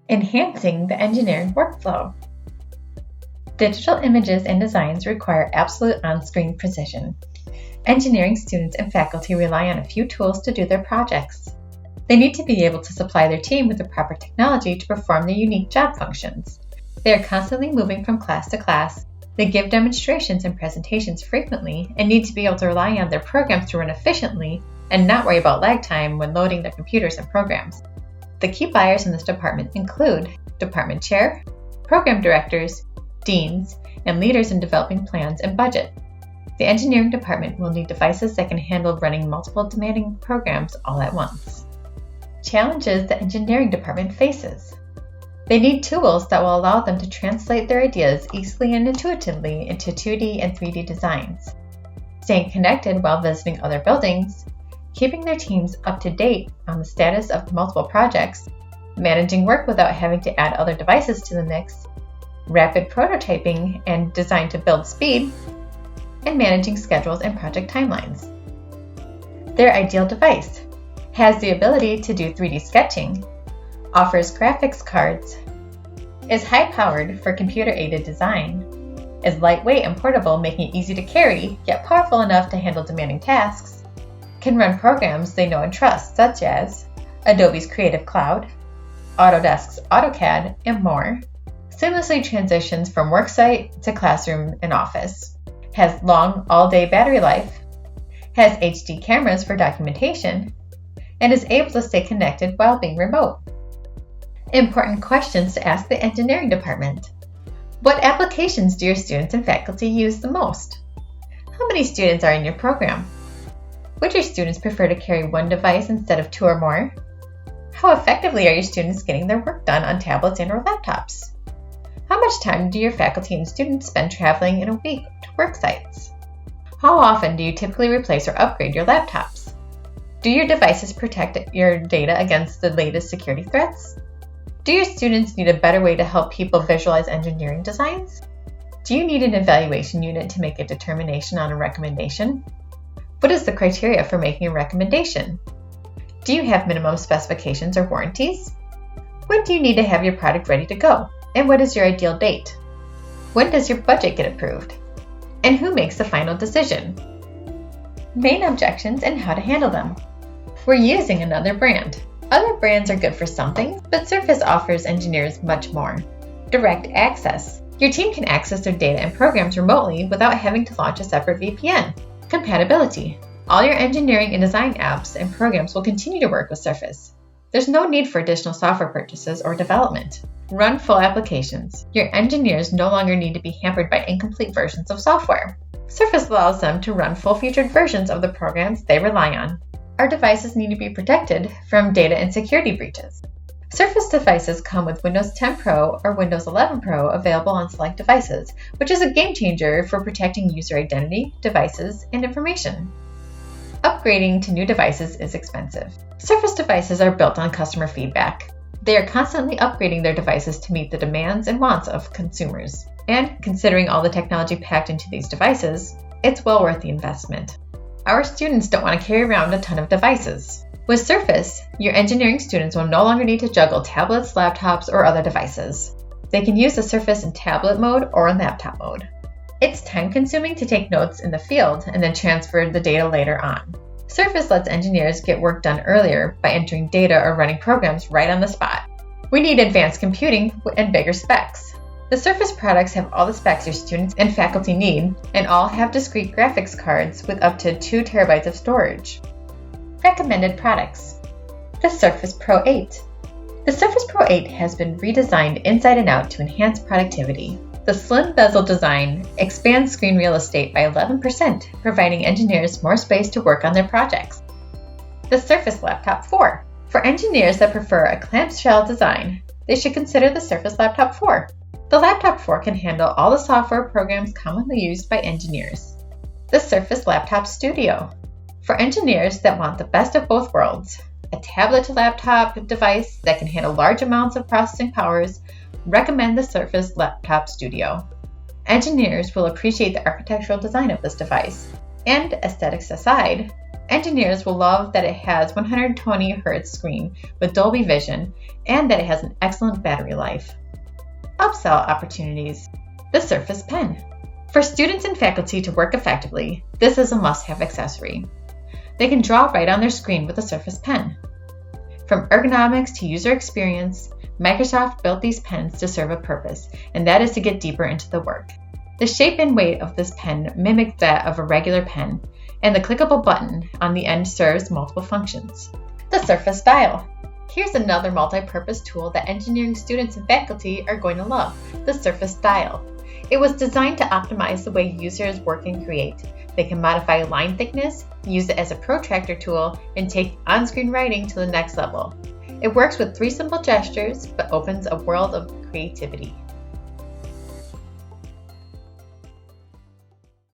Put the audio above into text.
Enhancing the engineering workflow. Digital images and designs require absolute on-screen precision. Engineering students and faculty rely on a few tools to do their projects. They need to be able to supply their team with the proper technology to perform their unique job functions. They are constantly moving from class to class. They give demonstrations and presentations frequently and need to be able to rely on their programs to run efficiently and not worry about lag time when loading their computers and programs. The key buyers in this department include department chair, program directors, deans, and leaders in developing plans and budget. The engineering department will need devices that can handle running multiple demanding programs all at once. Challenges the engineering department faces. They need tools that will allow them to translate their ideas easily and intuitively into 2D and 3D designs. Staying connected while visiting other buildings, keeping their teams up to date on the status of multiple projects, managing work without having to add other devices to the mix, rapid prototyping and design to build speed, and managing schedules and project timelines. Their ideal device has the ability to do 3D sketching, offers graphics cards, is high-powered for computer-aided design, is lightweight and portable, making it easy to carry, yet powerful enough to handle demanding tasks, can run programs they know and trust, such as Adobe's Creative Cloud, Autodesk's AutoCAD, and more, seamlessly transitions from worksite to classroom and office, has long all-day battery life, has HD cameras for documentation, and is able to stay connected while being remote. Important questions to ask the engineering department. What applications do your students and faculty use the most? How many students are in your program? Would your students prefer to carry one device instead of two or more? How effectively are your students getting their work done on tablets and/or laptops? How much time do your faculty and students spend traveling in a week to work sites? How often do you typically replace or upgrade your laptops? Do your devices protect your data against the latest security threats? Do your students need a better way to help people visualize engineering designs? Do you need an evaluation unit to make a determination on a recommendation? What is the criteria for making a recommendation? Do you have minimum specifications or warranties? When do you need to have your product ready to go? And what is your ideal date? When does your budget get approved? And who makes the final decision? Main objections and how to handle them. We're using another brand. Other brands are good for some things, but Surface offers engineers much more. Direct access. Your team can access their data and programs remotely without having to launch a separate VPN. Compatibility. All your engineering and design apps and programs will continue to work with Surface. There's no need for additional software purchases or development. Run full applications. Your engineers no longer need to be hampered by incomplete versions of software. Surface allows them to run full-featured versions of the programs they rely on. Our devices need to be protected from data and security breaches. Surface devices come with Windows 10 Pro or Windows 11 Pro available on select devices, which is a game changer for protecting user identity, devices, and information. Upgrading to new devices is expensive. Surface devices are built on customer feedback. They are constantly upgrading their devices to meet the demands and wants of consumers. And considering all the technology packed into these devices, it's well worth the investment. Our students don't want to carry around a ton of devices. With Surface, your engineering students will no longer need to juggle tablets, laptops, or other devices. They can use the Surface in tablet mode or in laptop mode. It's time-consuming to take notes in the field and then transfer the data later on. Surface lets engineers get work done earlier by entering data or running programs right on the spot. We need advanced computing and bigger specs. The Surface products have all the specs your students and faculty need, and all have discrete graphics cards with up to 2 TB of storage. Recommended products. The Surface Pro 8. The Surface Pro 8 has been redesigned inside and out to enhance productivity. The slim bezel design expands screen real estate by 11%, providing engineers more space to work on their projects. The Surface Laptop 4. For engineers that prefer a clamshell design, they should consider the Surface Laptop 4. The Laptop 4 can handle all the software programs commonly used by engineers. The Surface Laptop Studio. For engineers that want the best of both worlds, a tablet to laptop device that can handle large amounts of processing powers, recommend the Surface Laptop Studio. Engineers will appreciate the architectural design of this device. And aesthetics aside, Engineers will love that it has 120 Hz screen with Dolby Vision and that it has an excellent battery life. Upsell opportunities. The Surface Pen. For students and faculty to work effectively, this is a must-have accessory. They can draw right on their screen with the Surface Pen. From ergonomics to user experience, Microsoft built these pens to serve a purpose, and that is to get deeper into the work. The shape and weight of this pen mimic that of a regular pen, and the clickable button on the end serves multiple functions. The Surface Dial. Here's another multi-purpose tool that engineering students and faculty are going to love, the Surface Dial. It was designed to optimize the way users work and create. They can modify line thickness, use it as a protractor tool, and take on-screen writing to the next level. It works with 3 simple gestures, but opens a world of creativity.